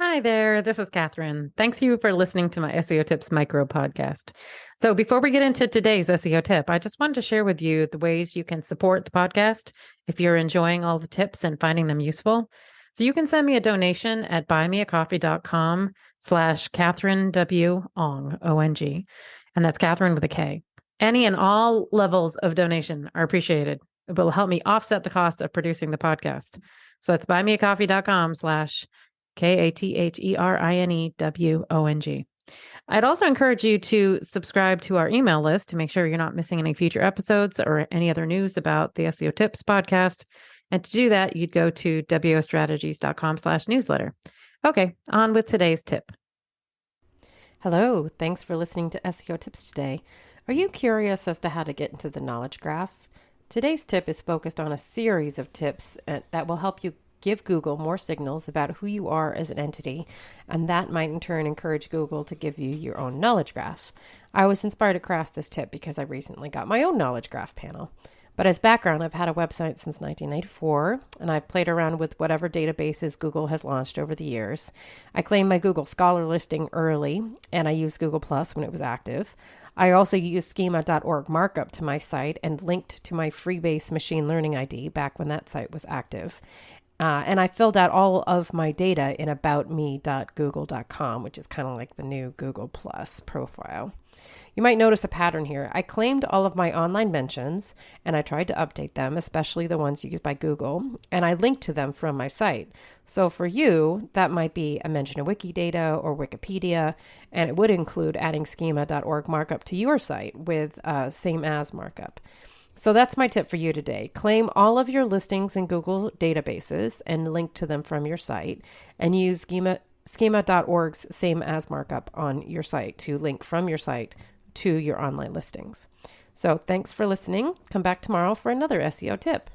Hi there, this is Catherine. Thanks you for listening to my SEO Tips micro podcast. So, before we get into today's SEO tip, I just wanted to share with you the ways you can support the podcast if you're enjoying all the tips and finding them useful. So, you can send me a donation at buymeacoffee.com/Catherine W. Ong, O-N-G. And that's Catherine with a K. Any and all levels of donation are appreciated. It will help me offset the cost of producing the podcast. So that's buymeacoffee.com/KATHERINEWONG. I'd also encourage you to subscribe to our email list to make sure you're not missing any future episodes or any other news about the SEO Tips podcast. And to do that, you'd go to wostrategies.com/newsletter. Okay, on with today's tip. Hello, thanks for listening to SEO Tips today. Are you curious as to how to get into the knowledge graph? Today's tip is focused on a series of tips that will help you give Google more signals about who you are as an entity, and that might in turn encourage Google to give you your own knowledge graph. I was inspired to craft this tip because I recently got my own knowledge graph panel. But as background, I've had a website since 1994, and I've played around with whatever databases Google has launched over the years. I claimed my Google Scholar listing early, and I used Google Plus when it was active. I also used schema.org markup to my site and linked to my Freebase machine learning ID back when that site was active. And I filled out all of my data in aboutme.google.com, which is kind of like the new Google Plus profile. You might notice a pattern here. I claimed all of my online mentions and I tried to update them, especially the ones used by Google, and I linked to them from my site. So for you, that might be a mention of Wikidata or Wikipedia, and it would include adding schema.org markup to your site with same as markup. So that's my tip for you today. Claim all of your listings in Google databases and link to them from your site, and use schema.org's same as markup on your site to link from your site to your online listings. So thanks for listening. Come back tomorrow for another SEO tip.